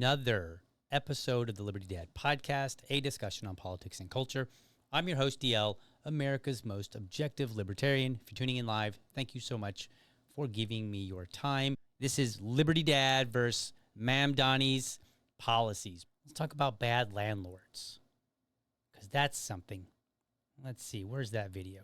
another episode of the Liberty Dad podcast, a discussion on politics and culture. I'm your host, DL, America's most objective libertarian. If you're tuning in live, thank you so much for giving me your time. This is Liberty Dad versus Mamdani's policies. Let's talk about bad landlords, because that's something. Let's see, where's that video?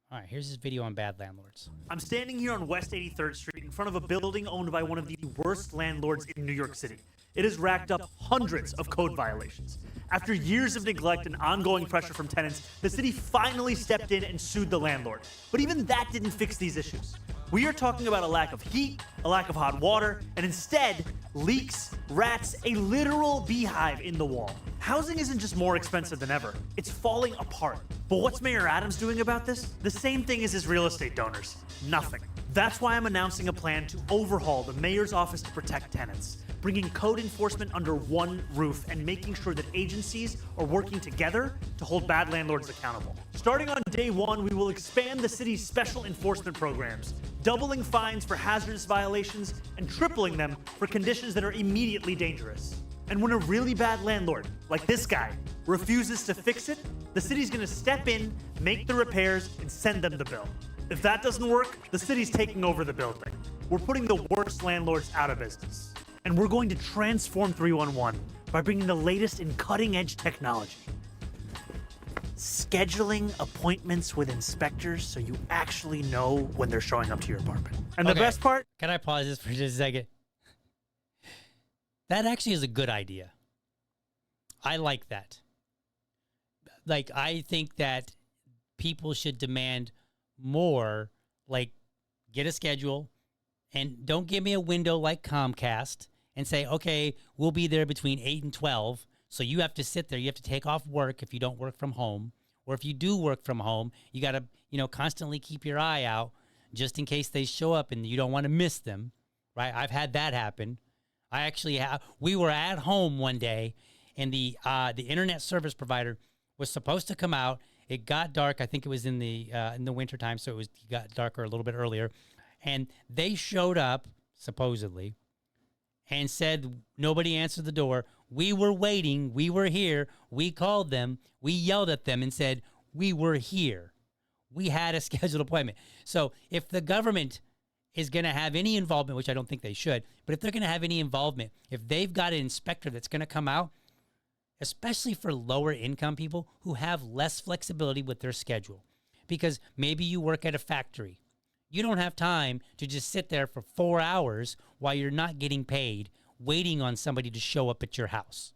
All right, here's this video on bad landlords. I'm standing here on West 83rd Street in front of a building owned by one of the worst landlords in New York City. It has racked up hundreds of code violations. After years of neglect and ongoing pressure from tenants, the city finally stepped in and sued the landlord. But even that didn't fix these issues. We are talking about a lack of heat, a lack of hot water, and instead, leaks, rats, a literal beehive in the wall. Housing isn't just more expensive than ever, it's falling apart. But what's Mayor Adams doing about this? The same thing as his real estate donors. Nothing. That's why I'm announcing a plan to overhaul the mayor's office to protect tenants, bringing code enforcement under one roof and making sure that agencies are working together to hold bad landlords accountable. Starting on day one, we will expand the city's special enforcement programs, doubling fines for hazardous violations and tripling them for conditions that are immediately dangerous. And when a really bad landlord, like this guy, refuses to fix it, the city's gonna step in, make the repairs, and send them the bill. If that doesn't work, the city's taking over the building. We're putting the worst landlords out of business. And we're going to transform 311 by bringing the latest in cutting-edge technology. Scheduling appointments with inspectors so you actually know when they're showing up to your apartment. And the best part? Can I pause this for just a second? That actually is a good idea. I like that. Like, I think that people should demand more, like, get a schedule and don't give me a window like Comcast and say, okay, we'll be there between 8 and 12. So you have to sit there. You have to take off work if you don't work from home. Or if you do work from home, you got to, constantly keep your eye out just in case they show up and you don't want to miss them, right? I've had that happen. We were at home one day and the internet service provider was supposed to come out. It got dark. I think it was in the wintertime, so it got darker a little bit earlier. And they showed up, supposedly, and said nobody answered the door. We were waiting. We were here. We called them. We yelled at them and said, we were here. We had a scheduled appointment. So if the government is going to have any involvement, which I don't think they should, but if they're going to have any involvement, if they've got an inspector that's going to come out, especially for lower income people who have less flexibility with their schedule, because maybe you work at a factory. You don't have time to just sit there for 4 hours while you're not getting paid, waiting on somebody to show up at your house.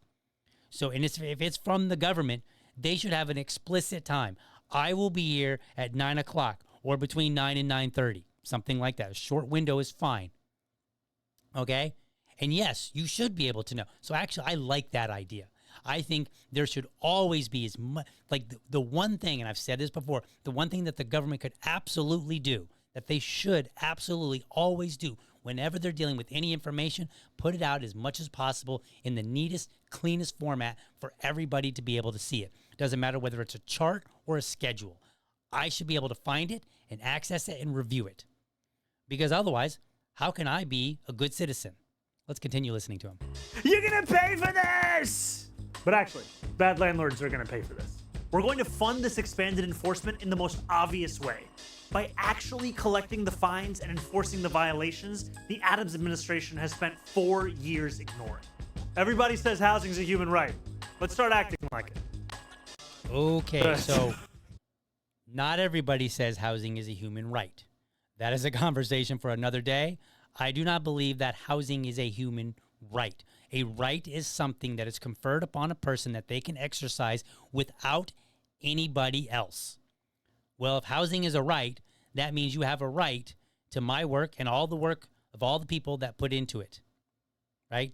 So, and if it's from the government, they should have an explicit time. I will be here at 9 o'clock or between 9 and 9:30, something like that. A short window is fine. Okay? And yes, you should be able to know. So actually, I like that idea. I think there should always be as much, like the one thing, and I've said this before, the one thing that the government could absolutely do, that they should absolutely always do whenever they're dealing with any information, put it out as much as possible in the neatest, cleanest format for everybody to be able to see it. Doesn't matter whether it's a chart or a schedule. I should be able to find it and access it and review it. Because otherwise, how can I be a good citizen? Let's continue listening to him. You're gonna pay for this! But actually, bad landlords are gonna pay for this. We're going to fund this expanded enforcement in the most obvious way. By actually collecting the fines and enforcing the violations the Adams administration has spent 4 years ignoring. Everybody says housing is a human right. Let's start acting like it. Okay, so not everybody says housing is a human right. That is a conversation for another day. I do not believe that housing is a human right. A right is something that is conferred upon a person that they can exercise without anybody else. Well, if housing is a right, that means you have a right to my work and all the work of all the people that put into it, right?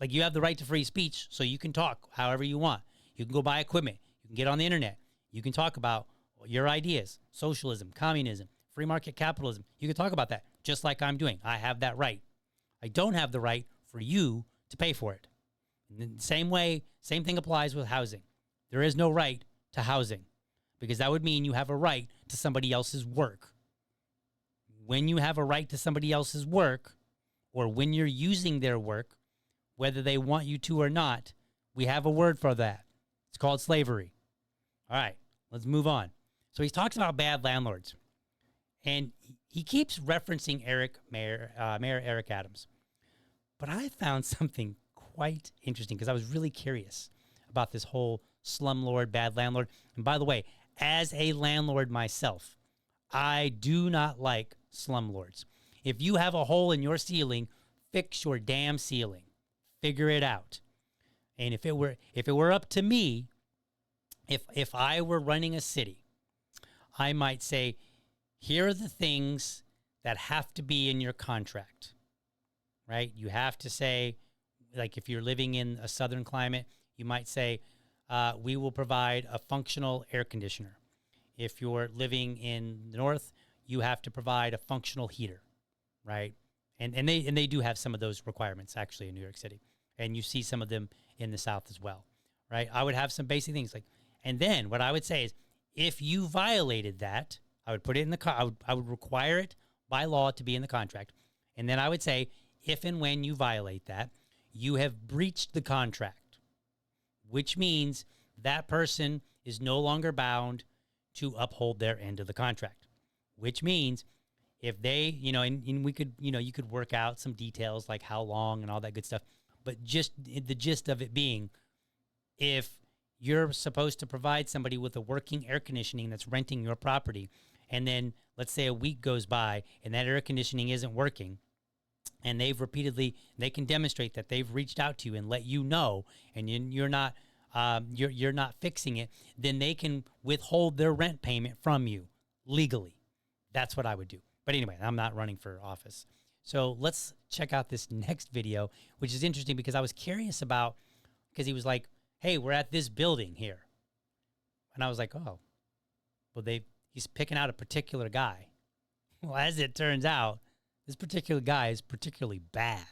Like you have the right to free speech, so you can talk however you want. You can go buy equipment. You can get on the internet. You can talk about your ideas, socialism, communism, free market capitalism. You can talk about that just like I'm doing. I have that right. I don't have the right for you to pay for it. In the same way, same thing applies with housing. There is no right to housing, because that would mean you have a right to somebody else's work. When you have a right to somebody else's work or when you're using their work, whether they want you to or not, we have a word for that. It's called slavery. All right, let's move on. So he talks about bad landlords, and he keeps referencing Mayor Eric Adams. But I found something quite interesting because I was really curious about this whole slumlord, bad landlord. And by the way, as a landlord myself, I do not like slumlords. If you have a hole in your ceiling, fix your damn ceiling. Figure it out. And if it were up to me, if I were running a city, I might say, here are the things that have to be in your contract, right? You have to say, like if you're living in a southern climate, you might say, we will provide a functional air conditioner. If you're living in the north, you have to provide a functional heater, right? And they do have some of those requirements actually in New York City. And you see some of them in the south as well, right? I would have some basic things like, and then what I would say is, if you violated that, I would put it in the I would require it by law to be in the contract. And then I would say, if and when you violate that, you have breached the contract, which means that person is no longer bound to uphold their end of the contract, which means if they, and we could, you could work out some details like how long and all that good stuff. But just the gist of it being, if you're supposed to provide somebody with a working air conditioning that's renting your property, and then let's say a week goes by and that air conditioning isn't working, and they can demonstrate that they've reached out to you and let you know, and you're not fixing it, then they can withhold their rent payment from you legally. That's what I would do. But anyway, I'm not running for office. So let's check out this next video, which is interesting because I was curious about, because he was like, hey, we're at this building here. And I was like, oh, well, he's picking out a particular guy. Well, as it turns out, this particular guy is particularly bad.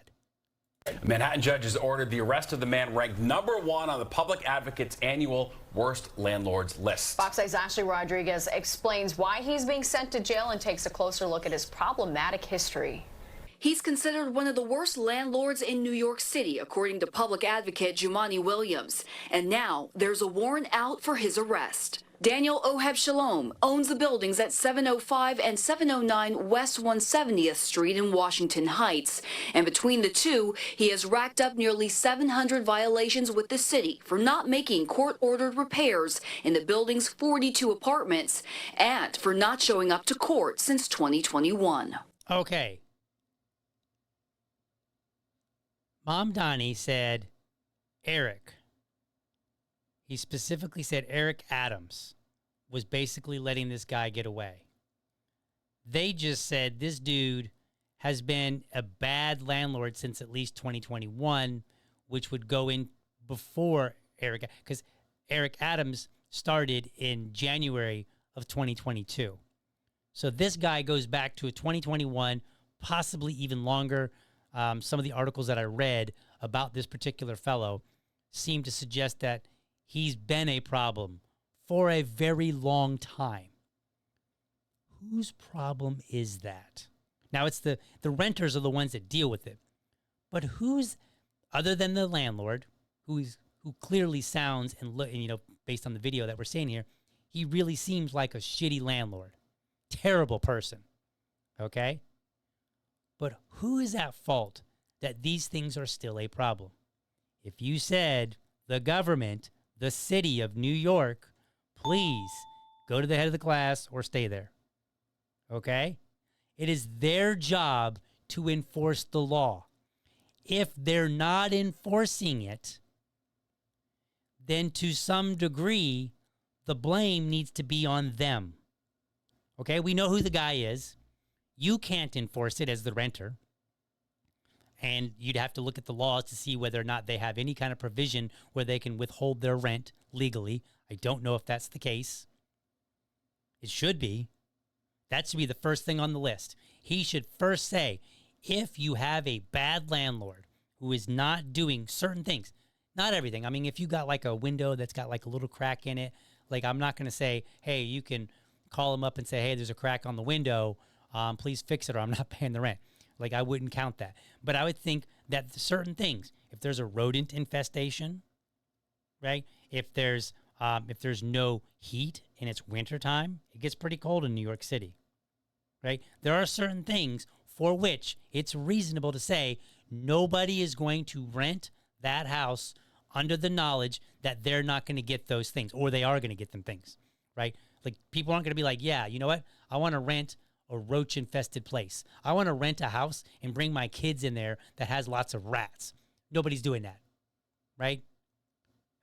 A Manhattan judge has ordered the arrest of the man ranked #1 on the Public Advocate's annual worst landlords list. Fox 8's Ashley Rodriguez explains why he's being sent to jail and takes a closer look at his problematic history. He's considered one of the worst landlords in New York City, according to public advocate Jumaane Williams. And now there's a warrant out for his arrest. Daniel Oheb Shalom owns the buildings at 705 and 709 West 170th Street in Washington Heights. And between the two, he has racked up nearly 700 violations with the city for not making court-ordered repairs in the building's 42 apartments and for not showing up to court since 2021. Okay. Mamdani said Eric. He specifically said Eric Adams was basically letting this guy get away. They just said this dude has been a bad landlord since at least 2021, which would go in before Eric, because Eric Adams started in January of 2022. So this guy goes back to a 2021, possibly even longer. Some of the articles that I read about this particular fellow seem to suggest that he's been a problem for a very long time. Whose problem is that? Now, it's the renters are the ones that deal with it. But who's, other than the landlord, who clearly sounds and based on the video that we're seeing here, he really seems like a shitty landlord. Terrible person. Okay? But who is at fault that these things are still a problem? If you said the government, the city of New York, please go to the head of the class or stay there. Okay? It is their job to enforce the law. If they're not enforcing it, then to some degree, the blame needs to be on them. Okay? We know who the guy is. You can't enforce it as the renter. And you'd have to look at the laws to see whether or not they have any kind of provision where they can withhold their rent legally. I don't know if that's the case. It should be. That should be the first thing on the list. He should first say, if you have a bad landlord who is not doing certain things, not everything. I mean, if you got like a window that's got like a little crack in it, like I'm not going to say, hey, you can call him up and say, hey, there's a crack on the window. Please fix it or I'm not paying the rent. Like, I wouldn't count that. But I would think that certain things, if there's a rodent infestation, right? If there's no heat and it's wintertime, it gets pretty cold in New York City, right? There are certain things for which it's reasonable to say nobody is going to rent that house under the knowledge that they're not going to get those things, or they are going to get them things, right? Like, people aren't going to be like, yeah, you know what? I want to rent a roach-infested place. I want to rent a house and bring my kids in there that has lots of rats. Nobody's doing that, right?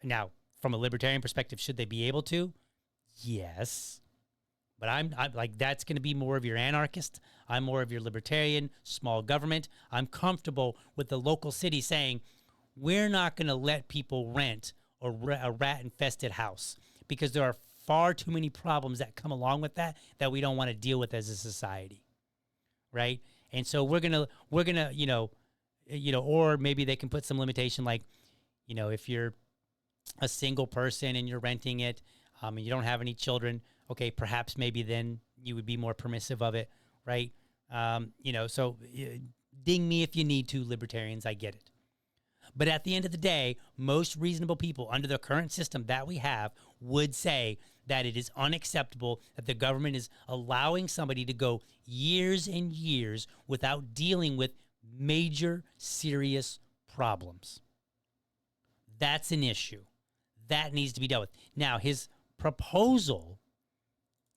Now, from a libertarian perspective, should they be able to? Yes. But I'm like, that's going to be more of your anarchist. I'm more of your libertarian, small government. I'm comfortable with the local city saying, we're not going to let people rent a rat-infested house because there are far too many problems that come along with that we don't want to deal with as a society, right? And so we're gonna, or maybe they can put some limitation, like, if you're a single person and you're renting it, and you don't have any children, okay, perhaps maybe then you would be more permissive of it, right? So ding me if you need to, libertarians, I get it. But at the end of the day, most reasonable people under the current system that we have would say that it is unacceptable that the government is allowing somebody to go years and years without dealing with major, serious problems. That's an issue. That needs to be dealt with. Now, his proposal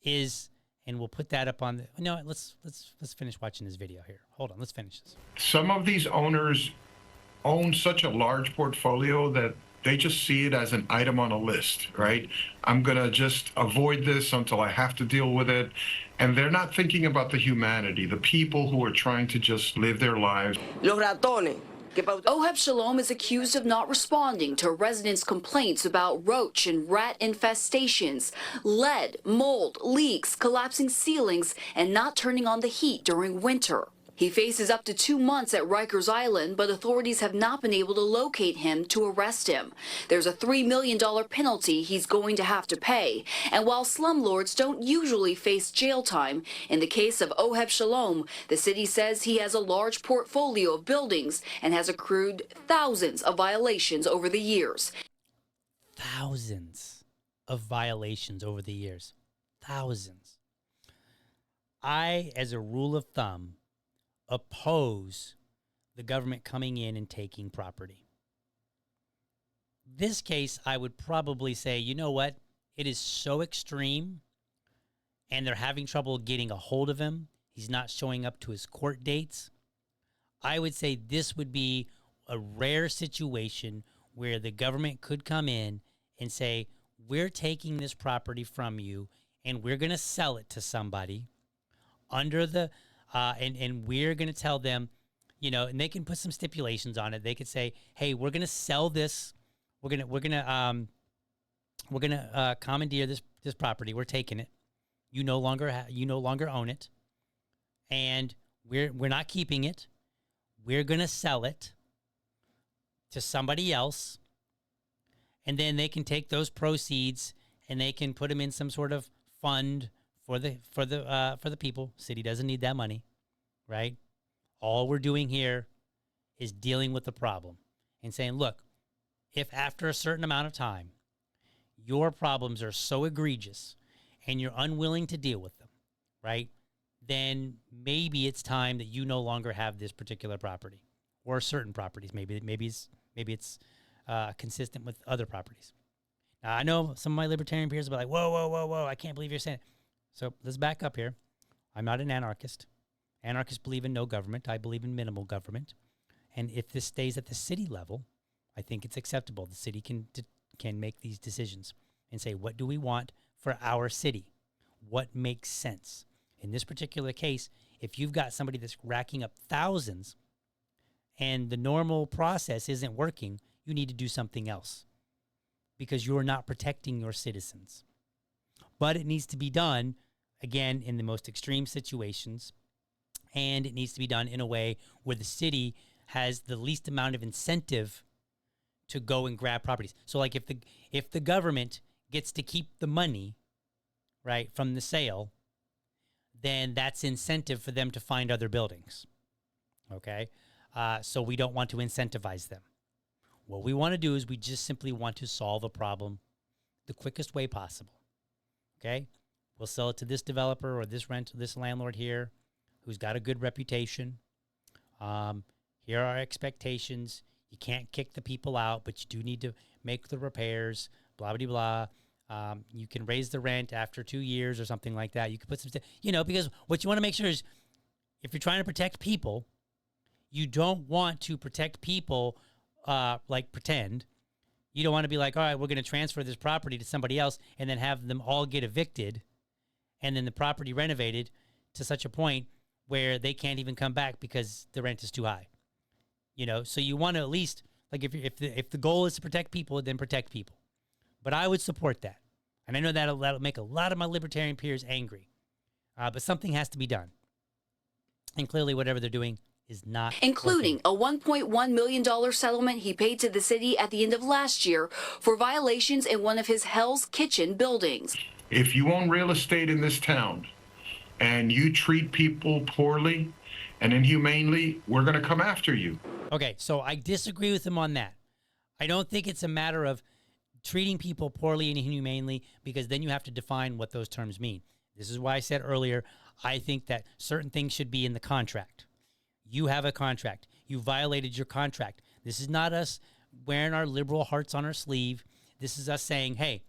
is, and we'll put that up on the, no, let's finish watching this video here. Hold on, let's finish this. Some of these owners own such a large portfolio that they just see it as an item on a list, right? I'm going to just avoid this until I have to deal with it. And they're not thinking about the humanity, the people who are trying to just live their lives. Los ratones. Oheb Shalom is accused of not responding to residents' complaints about roach and rat infestations, lead, mold, leaks, collapsing ceilings, and not turning on the heat during winter. He faces up to 2 months at Rikers Island, but authorities have not been able to locate him to arrest him. There's a $3 million penalty he's going to have to pay. And while slumlords don't usually face jail time, in the case of Oheb Shalom, the city says he has a large portfolio of buildings and has accrued thousands of violations over the years. Thousands of violations over the years. Thousands. I, as a rule of thumb, oppose the government coming in and taking property. This case, I would probably say, you know what? It is so extreme, and they're having trouble getting a hold of him. He's not showing up to his court dates. I would say this would be a rare situation where the government could come in and say, we're taking this property from you, and we're going to sell it to somebody under the and we're going to tell them, and they can put some stipulations on it. They could say, hey, we're going to sell this. We're going to commandeer this property. We're taking it. You no longer own it. And we're not keeping it. We're going to sell it to somebody else. And then they can take those proceeds and they can put them in some sort of fund for the people. City doesn't need that money, right? All we're doing here is dealing with the problem and saying, look, if after a certain amount of time your problems are so egregious and you're unwilling to deal with them, right, then maybe it's time that you no longer have this particular property or certain properties. Maybe it's consistent with other properties. Now, I know some of my libertarian peers will be like, whoa, I can't believe you're saying it. So let's back up here. I'm not an anarchist. Anarchists believe in no government. I believe in minimal government. And if this stays at the city level, I think it's acceptable. The city can make these decisions and say, what do we want for our city? What makes sense? In this particular case, if you've got somebody that's racking up thousands and the normal process isn't working, you need to do something else because you're not protecting your citizens. But it needs to be done, again, in the most extreme situations, and it needs to be done in a way where the city has the least amount of incentive to go and grab properties. So, like, if the government gets to keep the money, right, from the sale, then that's incentive for them to find other buildings, Okay. So we don't want to incentivize them. What we want to do is we just simply want to solve a problem the quickest way possible. Okay. We'll sell it to this developer or this landlord here who's got a good reputation. Here are our expectations. You can't kick the people out, but you do need to make the repairs, blah, blah, blah. You can raise the rent after 2 years or something like that. You can put some, because what you want to make sure is if you're trying to protect people, you don't want to protect people like pretend. You don't want to be like, all right, we're going to transfer this property to somebody else and then have them all get evicted and then the property renovated to such a point where they can't even come back because the rent is too high. So you want to at least, like if the goal is to protect people, then protect people. But I would support that. And I know that'll make a lot of my libertarian peers angry. But something has to be done. And clearly whatever they're doing is not including working. a $1.1 million settlement he paid to the city at the end of last year for violations in one of his Hell's Kitchen buildings. If you own real estate in this town and you treat people poorly and inhumanely, we're going to come after you. Okay, so I disagree with him on that. I don't think it's a matter of treating people poorly and inhumanely, because then you have to define what those terms mean. This is why I said earlier, I think that certain things should be in the contract. You have a contract. You violated your contract. This is not us wearing our liberal hearts on our sleeve. This is us saying, hey,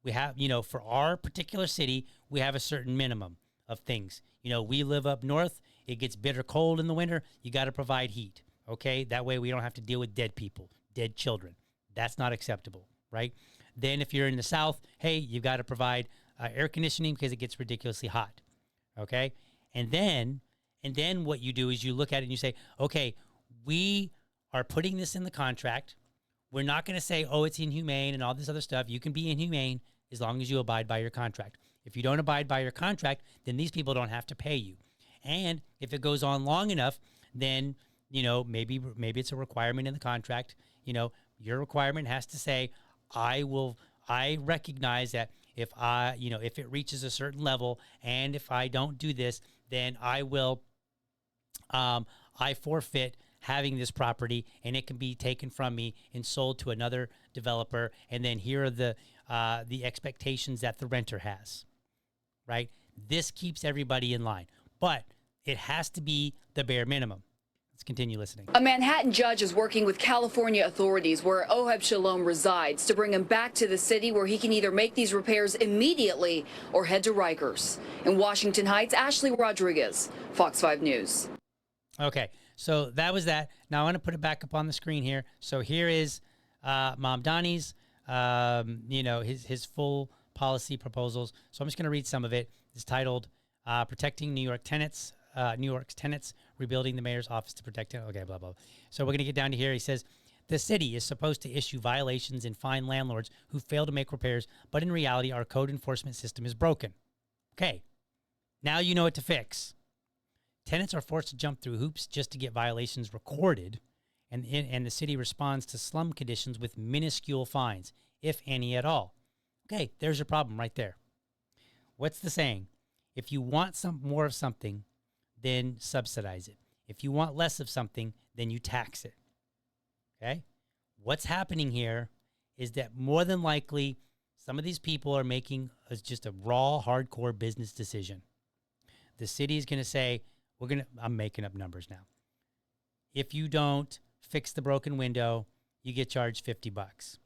we have, for our particular city, we have a certain minimum of things. We live up north. It gets bitter cold in the winter. You got to provide heat. Okay, that way we don't have to deal with dead people, dead children. That's not acceptable, right? Then if you're in the south, hey, you've got to provide air conditioning because it gets ridiculously hot, okay? And then what you do is you look at it and you say, okay, we are putting this in the contract. We're not going to say, oh, it's inhumane and all this other stuff. You can be inhumane as long as you abide by your contract. If you don't abide by your contract, then these people don't have to pay you. And if it goes on long enough, then maybe it's a requirement in the contract. Your requirement has to say, I recognize that if it reaches a certain level and if I don't do this, then I will, I forfeit having this property and it can be taken from me and sold to another developer. And then here are the expectations that the renter has, right? This keeps everybody in line, but it has to be the bare minimum. Let's continue listening. A Manhattan judge is working with California authorities where Oheb Shalom resides to bring him back to the city where he can either make these repairs immediately or head to Rikers. In Washington Heights, Ashley Rodriguez, Fox 5 News. Okay, so that was that. Now I want to put it back up on the screen here. So here is Mamdani's, his full policy proposals. So I'm just going to read some of it. It's titled Protecting New York's Tenants, Rebuilding the Mayor's Office to Protect it. Okay, blah, blah. So we're going to get down to here. He says, the city is supposed to issue violations and fine landlords who fail to make repairs, but in reality, our code enforcement system is broken. Okay, now you know what to fix. Tenants are forced to jump through hoops just to get violations recorded, and the city responds to slum conditions with minuscule fines, if any at all. Okay, there's your problem right there. What's the saying? If you want some more of something, then subsidize it. If you want less of something, then you tax it. Okay? What's happening here is that more than likely, some of these people are making just a raw, hardcore business decision. The city is going to say, I'm making up numbers now. If you don't fix the broken window, you get charged $50.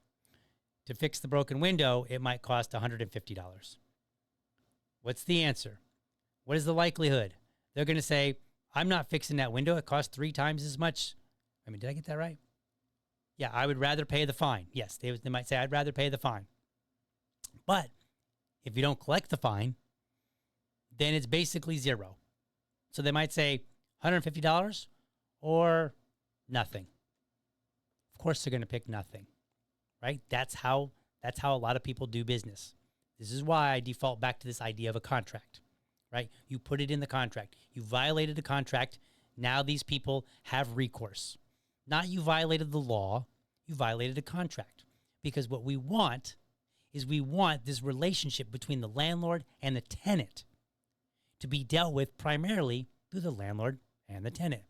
To fix the broken window, it might cost $150. What's the answer? What is the likelihood? They're going to say, I'm not fixing that window. It costs 3 times as much. Did I get that right? Yeah, I would rather pay the fine. Yes, they might say, I'd rather pay the fine. But if you don't collect the fine, then it's basically zero. So they might say $150 or nothing. Of course, they're going to pick nothing, right? That's how a lot of people do business. This is why I default back to this idea of a contract, right? You put it in the contract. You violated the contract. Now these people have recourse. Not you violated the law. You violated a contract. Because what we want is this relationship between the landlord and the tenant to be dealt with primarily through the landlord and the tenant.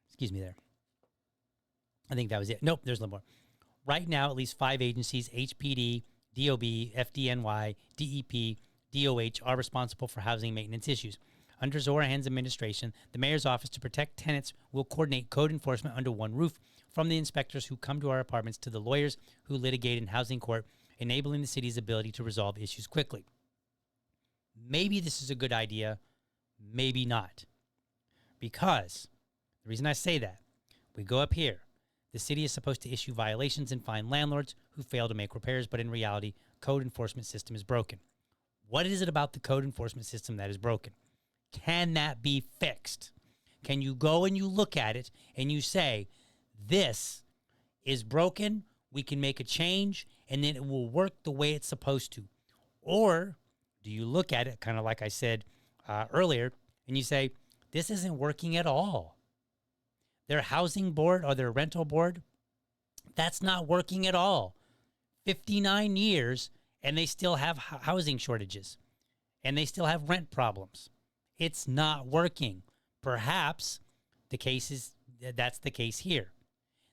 Excuse me there. I think that was it. Nope, there's a little more. Right now, at least 5 agencies, HPD, DOB, FDNY, DEP, DOH, are responsible for housing maintenance issues. Under Zohran's administration, the mayor's office to protect tenants will coordinate code enforcement under one roof, from the inspectors who come to our apartments to the lawyers who litigate in housing court, enabling the city's ability to resolve issues quickly. Maybe this is a good idea, maybe not. Because the reason I say that, we go up here. The city is supposed to issue violations and fine landlords who fail to make repairs, but in reality, code enforcement system is broken. What is it about the code enforcement system that is broken? Can that be fixed? Can you go and you look at it and you say, this is broken, we can make a change, and then it will work the way it's supposed to? Or do you look at it, kind of like I said earlier, and you say, this isn't working at all? Their housing board or their rental board, that's not working at all. 59 years, and they still have housing shortages, and they still have rent problems. It's not working. Perhaps the case is that's the case here,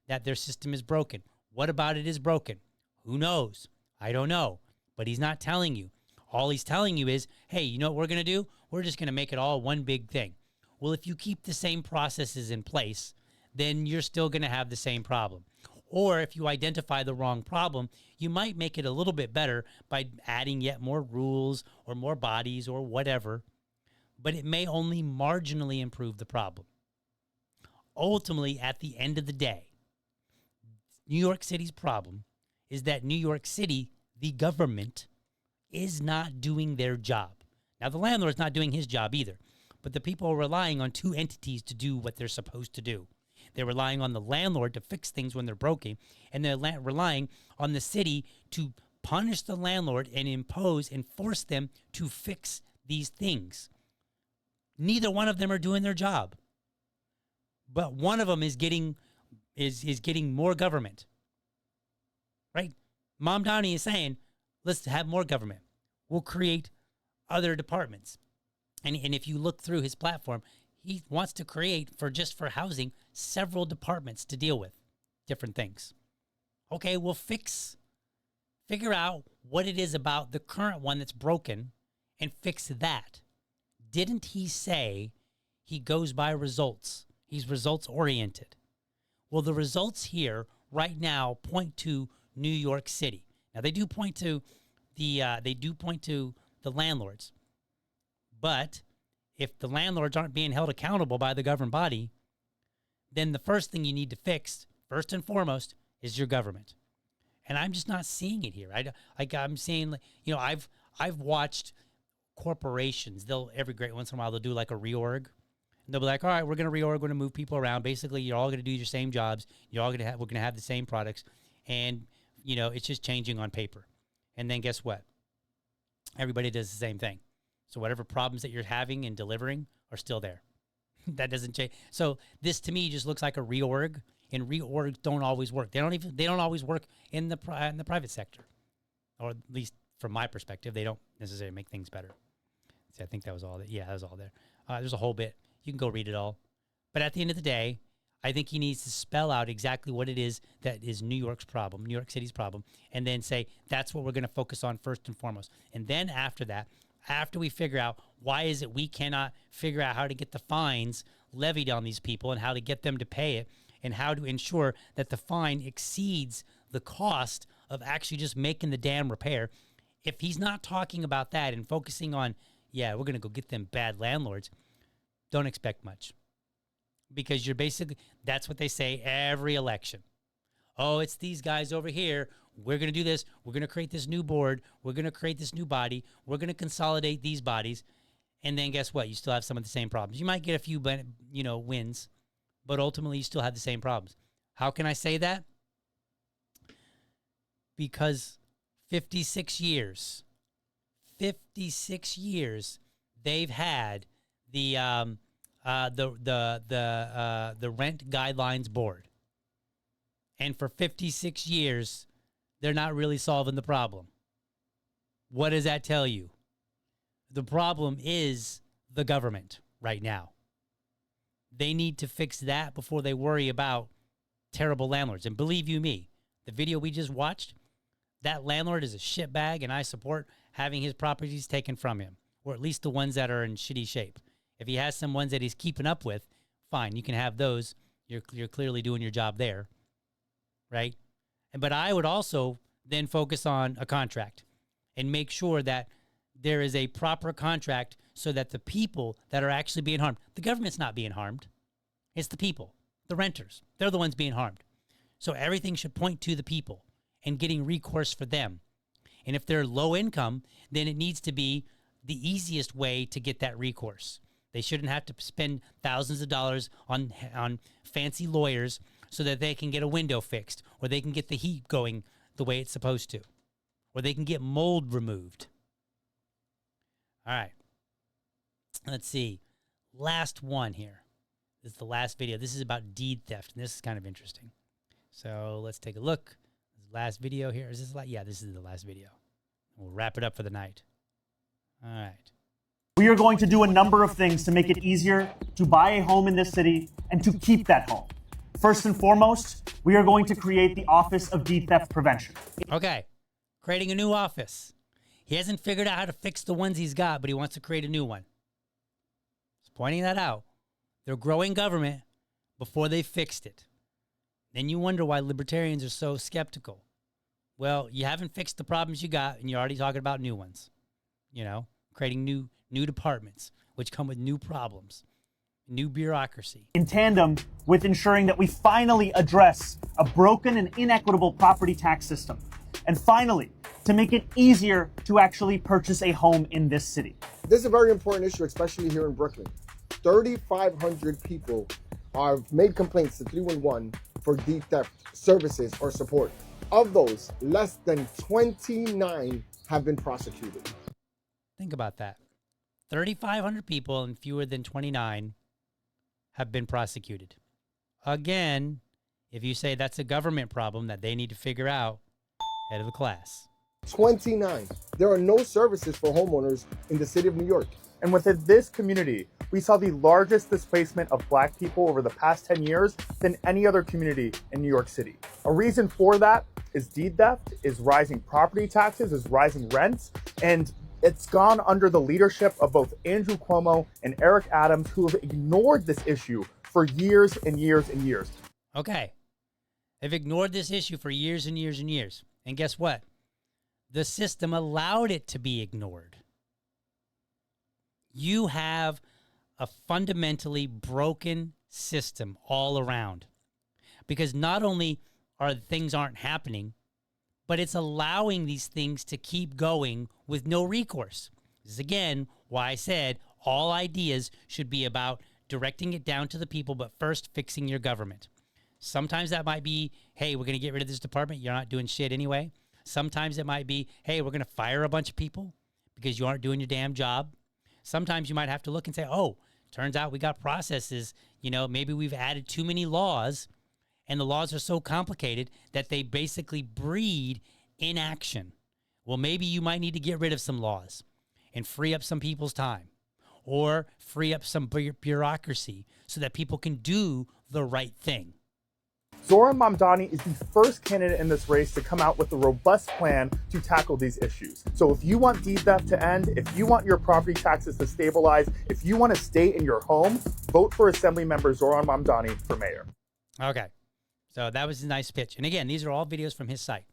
that their system is broken. What about it is broken? Who knows? I don't know. But he's not telling you. All he's telling you is, hey, you know what we're going to do? We're just going to make it all one big thing. Well, if you keep the same processes in place, then you're still going to have the same problem. Or if you identify the wrong problem, you might make it a little bit better by adding yet more rules or more bodies or whatever, but it may only marginally improve the problem. Ultimately, at the end of the day, New York City's problem is that New York City, the government, is not doing their job. Now, the landlord's not doing his job either, but the people are relying on two entities to do what they're supposed to do. They're relying on the landlord to fix things when they're broken, and they're relying on the city to punish the landlord and impose and force them to fix these things. Neither one of them are doing their job, but one of them is getting more government, right? Mamdani is saying, let's have more government. We'll create other departments. And if you look through his platform, he wants to create, for housing, several departments to deal with different things. Okay, we'll figure out what it is about the current one that's broken and fix that. Didn't he say he goes by results? He's results oriented. Well, the results here right now point to New York City. Now they do point to the landlords, but if the landlords aren't being held accountable by the governing body, then the first thing you need to fix, first and foremost, is your government. And I'm just not seeing it here. I'm seeing, I've watched corporations. Every great once in a while they'll do like a reorg, and they'll be like, all right, we're going to reorg, we're going to move people around. Basically, you're all going to do your same jobs. We're going to have the same products, and it's just changing on paper. And then guess what? Everybody does the same thing. So whatever problems that you're having and delivering are still there. That doesn't change. So this to me just looks like a reorg, and reorgs don't always work. They don't always work in the private sector, or at least from my perspective, they don't necessarily make things better. See, I think that was all that. Yeah, that was all there. There's a whole bit. You can go read it all. But at the end of the day, I think he needs to spell out exactly what it is that is New York's problem, New York City's problem, and then say that's what we're going to focus on first and foremost. And then after that, after we figure out why is it we cannot figure out how to get the fines levied on these people and how to get them to pay it and how to ensure that the fine exceeds the cost of actually just making the damn repair. If he's not talking about that and focusing on, yeah, we're going to go get them bad landlords, don't expect much. Because that's what they say every election. Oh, it's these guys over here. We're going to do this. We're going to create this new board. We're going to create this new body. We're going to consolidate these bodies. And then guess what? You still have some of the same problems. You might get a few, wins, but ultimately you still have the same problems. How can I say that? Because 56 years, they've had the Rent Guidelines Board. And for 56 years, they're not really solving the problem. What does that tell you? The problem is the government right now. They need to fix that before they worry about terrible landlords. And believe you me, the video we just watched, that landlord is a shitbag, and I support having his properties taken from him, or at least the ones that are in shitty shape. If he has some ones that he's keeping up with, fine, you can have those. You're clearly doing your job there, right? But I would also then focus on a contract and make sure that there is a proper contract so that the people that are actually being harmed, the government's not being harmed. It's the people, the renters. They're the ones being harmed. So everything should point to the people and getting recourse for them. And if they're low income, then it needs to be the easiest way to get that recourse. They shouldn't have to spend thousands of dollars on fancy lawyers so that they can get a window fixed, or they can get the heat going the way it's supposed to, or they can get mold removed. All right. Let's see. Last one here. This is the last video. This is about deed theft, and this is kind of interesting. So let's take a look. Last video here. Is this yeah, this is the last video. We'll wrap it up for the night. All right. We are going to do a number of things to make it easier to buy a home in this city and to keep that home. First and foremost, we are going to create the Office of Deed Theft Prevention. Okay. Creating a new office. He hasn't figured out how to fix the ones he's got, but he wants to create a new one. Just pointing that out. They're growing government before they fixed it. Then you wonder why libertarians are so skeptical. Well, you haven't fixed the problems you got, and you're already talking about new ones. You know, creating new departments, which come with new problems, new bureaucracy. In tandem with ensuring that we finally address a broken and inequitable property tax system. And finally, to make it easier to actually purchase a home in this city. This is a very important issue, especially here in Brooklyn. 3,500 people have made complaints to 311 for deed theft services or support. Of those, less than 29 have been prosecuted. Think about that. 3,500 people and fewer than 29 have been prosecuted. Again, if you say that's a government problem that they need to figure out, head of the class. 29. There are no services for homeowners in the city of New York. And within this community, we saw the largest displacement of Black people over the past 10 years than any other community in New York City. A reason for that is deed theft, is rising property taxes, is rising rents, and it's gone under the leadership of both Andrew Cuomo and Eric Adams, who have ignored this issue for years and years and years. Okay. They've ignored this issue for years and years and years. And guess what? The system allowed it to be ignored. You have a fundamentally broken system all around, because not only are things aren't happening, but it's allowing these things to keep going with no recourse. This is, again, why I said all ideas should be about directing it down to the people, but first fixing your government. Sometimes that might be, hey, we're going to get rid of this department. You're not doing shit anyway. Sometimes it might be, hey, we're going to fire a bunch of people because you aren't doing your damn job. Sometimes you might have to look and say, oh, turns out we got processes. You know, maybe we've added too many laws, and the laws are so complicated that they basically breed inaction. Well, maybe you might need to get rid of some laws and free up some people's time, or free up some bureaucracy so that people can do the right thing. Zohran Mamdani is the first candidate in this race to come out with a robust plan to tackle these issues. So if you want deed theft to end, if you want your property taxes to stabilize, if you want to stay in your home, vote for Assemblymember Zohran Mamdani for mayor. Okay. So that was a nice pitch. And again, these are all videos from his site.